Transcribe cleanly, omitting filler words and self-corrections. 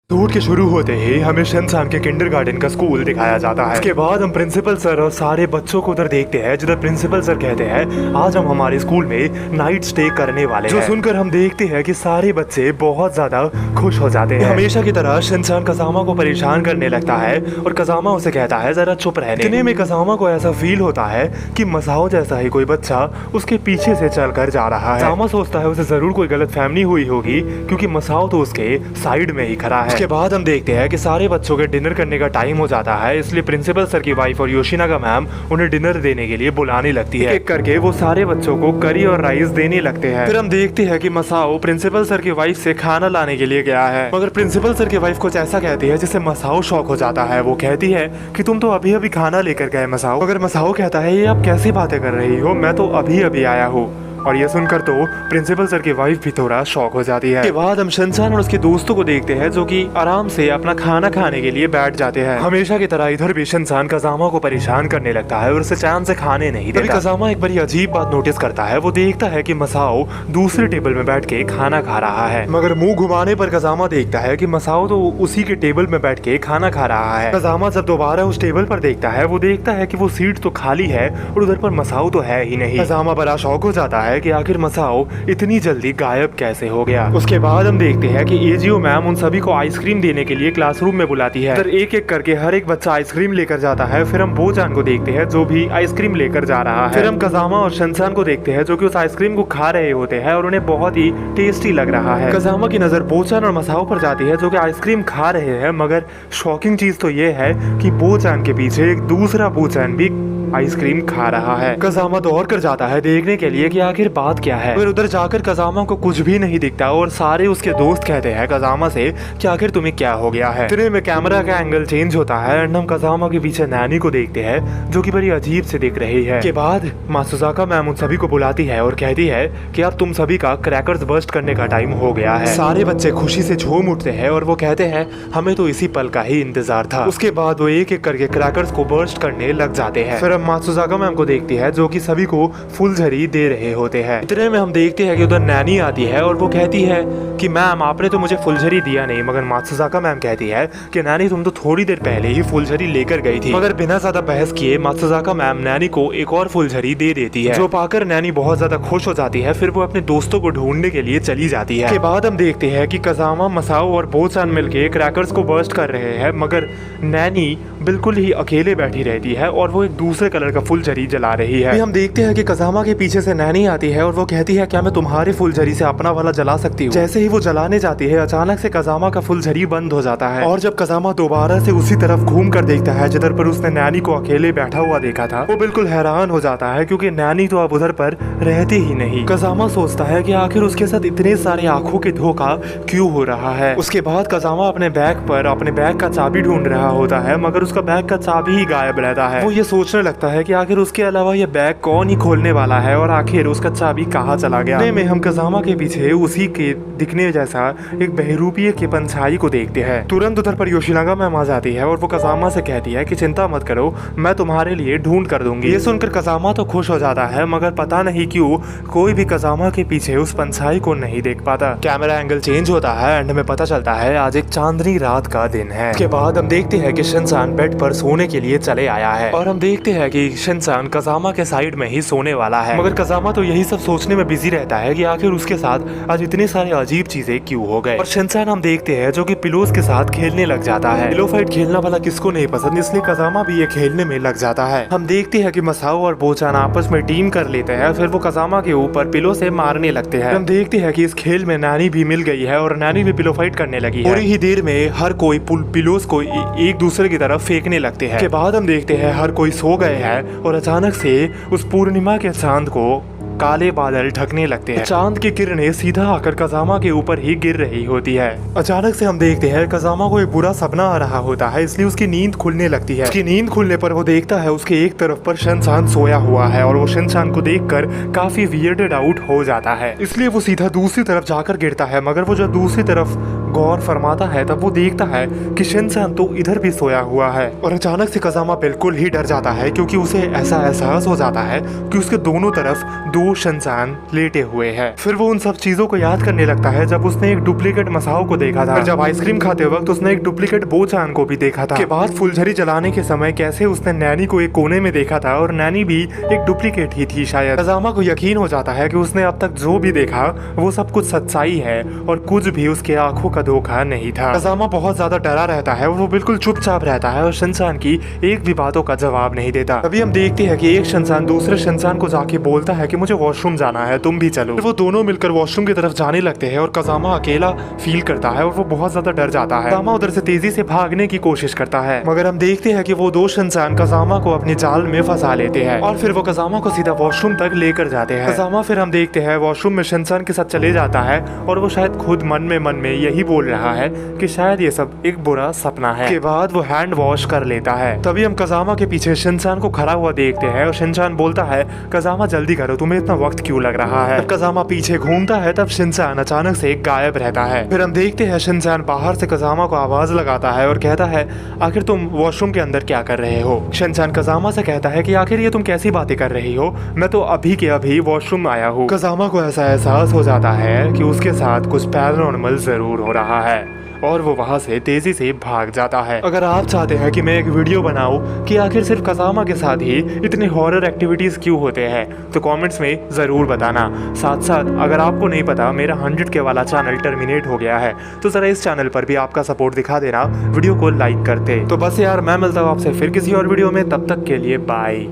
Shoot के शुरू होते ही हमें शिनचान के किंडरगार्टन का स्कूल दिखाया जाता है। इसके बाद हम प्रिंसिपल सर और सारे बच्चों को उधर देखते हैं, जिधर प्रिंसिपल सर कहते हैं आज हम हमारे स्कूल में नाइट स्टे करने वाले हैं। जो सुनकर हम देखते हैं कि सारे बच्चे बहुत ज्यादा खुश हो जाते हैं। हमेशा की तरह शिनचान कज़ामा को परेशान करने लगता है और कज़ामा उसे कहता है जरा चुप रहने। इतने में कज़ामा को ऐसा फील होता है कि मसाओ जैसा ही कोई बच्चा उसके पीछे से चलकर जा रहा है। कज़ामा सोचता है उसे जरूर कोई गलतफहमी हुई होगी क्योंकि मसाओ तो उसके साइड में ही खड़ा है। उसके बाद हम देखते हैं कि सारे बच्चों के डिनर करने का टाइम हो जाता है, इसलिए प्रिंसिपल सर की वाइफ और योशिनागा मैम उन्हें डिनर देने के लिए बुलाने लगती है। एक करके वो सारे बच्चों को करी और राइस देने लगते हैं। फिर हम देखते हैं कि मसाओ प्रिंसिपल सर की वाइफ से खाना लाने के लिए गया है, मगर प्रिंसिपल सर की वाइफ कुछ ऐसा कहती है जिससे मसाओ शॉक हो जाता है। वो कहती है कि तुम तो अभी अभी खाना लेकर गए मसाओ। मगर मसाओ कहता है ये आप कैसी बातें कर रही हो, मैं तो अभी अभी आया हूँ। और ये सुनकर तो प्रिंसिपल सर की वाइफ भी थोड़ा शॉक हो जाती है। इसके बाद हम शिनचान और उसके दोस्तों को देखते हैं जो कि आराम से अपना खाना खाने के लिए बैठ जाते हैं। हमेशा की तरह इधर भी शिनचान कज़ामा को परेशान करने लगता है और उसे चैन से खाने नहीं देता। कज़ामा एक बड़ी अजीब बात नोटिस करता है। वो देखता है कि मसाओ दूसरे टेबल में बैठ के खाना खा रहा है, मगर मुंह घुमाने पर कज़ामा देखता है कि मसाओ तो उसी के टेबल में बैठ के खाना खा रहा है। कज़ामा जब दोबारा उस टेबल पर देखता है, वो देखता है कि वो सीट तो खाली है और उधर पर मसाओ तो है ही नहीं। कज़ामा बड़ा शॉक हो जाता है कि आखिर मसाओ इतनी जल्दी गायब कैसे हो गया। उसके बाद हम देखते हैं कि एजीओ मैम उन सभी को आइसक्रीम देने के लिए क्लासरूम में बुलाती है। फिर एक एक करके हर एक बच्चा आइसक्रीम लेकर जाता है। फिर हम बोचान को देखते हैं जो भी आइसक्रीम लेकर जा रहा है। फिर हम कज़ामा और शिनचान को देखते हैं जो कि उस आइसक्रीम को खा रहे होते हैं और उन्हें बहुत ही टेस्टी लग रहा है। कज़ामा की नजर बोचान और मसाओ पर जाती है जो कि आइसक्रीम खा रहे हैं, मगर शॉकिंग चीज तो ये है कि बोचान के पीछे एक दूसरा बोचान भी आइसक्रीम खा रहा है। कज़ामा दौड़ कर जाता है देखने के लिए कि आखिर बात क्या है। फिर उधर जाकर कज़ामा को कुछ भी नहीं दिखता और सारे उसके दोस्त कहते हैं कज़ामा से कि आखिर तुम्हें क्या हो गया है। इतने में कैमरा का एंगल चेंज होता है और हम कज़ामा के पीछे नैनी को देखते हैं जो कि बड़ी अजीब से दिख रही है। के बाद मात्सुज़ाका मैम उन सभी को बुलाती है और कहती है कि अब तुम सभी का क्रैकर्स बर्स्ट करने का टाइम हो गया है। सारे बच्चे खुशी से झूम उठते हैं और वो कहते हैं हमें तो इसी पल का ही इंतजार था। उसके बाद वो एक एक करके क्रैकर्स को बर्स्ट करने लग जाते हैं। फिर मात्सुज़ाका मैम को देखती है जो कि सभी को फुलझड़ी दे रहे होते हैं। इतने में हम देखते हैं कि उधर नैनी आती है और वो कहती है कि मैम आपने तो मुझे फुलझड़ी दिया नहीं, मगर मात्सुज़ाका मैम कहती है कि नैनी तुम तो थोड़ी देर पहले ही फुलझड़ी लेकर गई थी। मगर बिना ज्यादा बहस किए मात्सुज़ाका मैम नैनी को एक और फुलझड़ी दे देती है, जो पाकर नैनी बहुत ज्यादा खुश हो जाती है। फिर वो अपने दोस्तों को ढूंढने के लिए चली जाती है। के बाद हम देखते हैं कि कज़ामा, मसाओ और बोचान मिलके क्रैकर्स को बर्स्ट कर रहे हैं, मगर नैनी बिल्कुल ही अकेले बैठी रहती है और वो एक दूसरे कलर का फुलझड़ी जला रही है। हम देखते हैं कि कज़ामा के पीछे से नैनी आती है और वो कहती है क्या मैं तुम्हारे फुलझड़ी से अपना वाला जला सकती हूँ। जैसे ही वो जलाने जाती है अचानक से कज़ामा का फुलझड़ी बंद हो जाता है और जब कज़ामा दोबारा से उसी तरफ घूम कर देखता है जिधर पर उसने नैनी को अकेले बैठा हुआ देखा था, वो बिल्कुल हैरान हो जाता है क्योंकि नैनी तो अब उधर पर रहती ही नहीं। कज़ामा सोचता है कि आखिर उसके साथ इतने सारे आंखों के धोखा क्यों हो रहा है। उसके बाद कज़ामा अपने बैग का चाबी ढूंढ रहा होता है, मगर उसका बैग का चाबी ही गायब रहता है। वो ये सोचने लगता है कि आखिर उसके अलावा ये बैग कौन ही खोलने वाला है और आखिर उसका चाबी कहाँ चला गया। में हम कज़ामा के पीछे उसी के दिखने जैसा एक बहरूपीय के पंछाई को देखते हैं। तुरंत उधर पर योशिनागा मैम आ जाती है और वो कज़ामा से कहती है कि चिंता मत करो, मैं तुम्हारे लिए ढूंढ कर दूंगी। ये सुनकर कज़ामा तो खुश हो जाता है, मगर पता नहीं क्यों कोई भी कज़ामा के पीछे उस पंछाई को नहीं देख पाता। कैमरा एंगल चेंज होता है एंड हमें पता चलता है आज एक चांदनी रात का दिन है। उसके बाद हम देखते हैं कि शिनचान बेड पर सोने के लिए चले आया है और हम देखते हैं कि शिनचान कज़ामा के साइड में ही सोने वाला है, मगर कज़ामा तो यही सब सोचने में बिजी रहता है कि आखिर उसके साथ आज इतने सारे अजीब चीजें क्यों हो गए। और शिनचान हम देखते हैं जो कि पिलोस के साथ खेलने लग जाता है। पिलो फाइट खेलना वाला किसको नहीं पसंद, इसलिए कज़ामा भी ये खेलने में लग जाता है। हम देखते हैं कि मसाओ और बोचान आपस में टीम कर लेते हैं, फिर वो कज़ामा के ऊपर पिलो से मारने लगते हैं। हम देखते हैं कि इस खेल में नैनी भी मिल गई है और नैनी भी पिलो फाइट करने लगी है। थोड़ी ही देर में हर कोई पिलोस को एक दूसरे की तरफ फेंकने लगते हैं। के बाद हम देखते हैं हर कोई सो गए हैं और अचानक से उस पूर्णिमा के चांद को काले बादल ढकने लगते हैं। चांद की किरणें सीधा आकर कज़ामा के ऊपर ही गिर रही होती है। अचानक से हम देखते हैं कज़ामा को एक बुरा सपना आ रहा होता है, इसलिए उसकी नींद खुलने लगती है। उसकी नींद खुलने पर वो देखता है उसके एक तरफ पर शिनचान सोया हुआ है और वो शिनचान को देखकर काफी वियर्डेड आउट हो जाता है, इसलिए वो सीधा दूसरी तरफ जाकर गिरता है। मगर वो जब दूसरी तरफ गौर फरमाता है तब वो देखता है कि शिनचैन तो इधर भी सोया हुआ है। और अचानक से कज़ामा बिल्कुल ही डर जाता है क्योंकि उसे ऐसा एहसास हो जाता है कि उसके दोनों तरफ दो शिनचैन लेटे हुए हैं। फिर वो उन सब चीजों को याद करने लगता है जब उसने एक डुप्लीकेट मसाओ को देखा था, जब आइसक्रीम खाते वक्त उसने एक डुप्लीकेट बोचान को भी देखा था। के बाद फुलझड़ी जलाने के समय कैसे उसने नैनी को एक कोने में देखा था और नैनी भी एक डुप्लीकेट ही थी शायद। कज़ामा को यकीन हो जाता है कि उसने अब तक जो भी देखा वो सब कुछ सच्चाई है और कुछ भी उसके आंखों का धोखा नहीं था। कज़ामा बहुत ज्यादा डरा रहता है और वो बिल्कुल चुपचाप रहता है और शिनचैन की एक भी बातों का जवाब नहीं देता। तभी हम देखते हैं कि एक शिनचैन दूसरे शिनचैन को जाके बोलता है कि मुझे वॉशरूम जाना है, तुम भी चलो। वो दोनों मिलकर वॉशरूम की तरफ जाने लगते हैं और कज़ामा अकेला फील करता है और वो बहुत ज्यादा डर जाता है। कज़ामा उधर से तेजी से भागने की कोशिश करता है मगर हम देखते हैं कि वो दो शिनचैन कज़ामा को अपनी जाल में फंसा लेते हैं और फिर वो कज़ामा को सीधा वॉशरूम तक लेकर जाते हैं। कज़ामा फिर हम देखते हैं वॉशरूम में शिनचैन के साथ चले जाता है और वो शायद खुद मन में यही बोल रहा है कि शायद ये सब एक बुरा सपना है। के बाद वो हैंड वॉश कर लेता है। तभी हम कज़ामा के पीछे शिनचैन को खड़ा हुआ देखते हैं और शिनचैन बोलता है कज़ामा जल्दी करो, तुम्हें इतना वक्त क्यों लग रहा है। कज़ामा पीछे घूमता है तब शिनचैन अचानक से गायब रहता है। फिर हम देखते हैं शिनचैन बाहर से कज़ामा को आवाज लगाता है और कहता है आखिर तुम वॉशरूम के अंदर क्या कर रहे हो। शिनचैन कज़ामा से कहता है कि आखिर ये तुम कैसी बातें कर रही हो, मैं तो अभी के अभी वॉशरूम आया हूँ। कज़ामा को ऐसा एहसास हो जाता है कि उसके साथ कुछ पैरानॉर्मल जरूर हो रहा है और वो वहाँ से तेजी से भाग जाता है। अगर आप चाहते हैं कि मैं एक वीडियो बनाऊं कि आखिर सिर्फ कज़ामा के साथ ही इतने हॉरर एक्टिविटीज क्यों होते हैं तो कमेंट्स में जरूर बताना। साथ साथ अगर आपको नहीं पता मेरा 100K वाला चैनल टर्मिनेट हो गया है तो जरा इस चैनल पर भी आपका सपोर्ट दिखा देना वीडियो को लाइक करते। तो बस यार मैं मिलता हूँ आपसे फिर किसी और वीडियो में, तब तक के लिए बाय।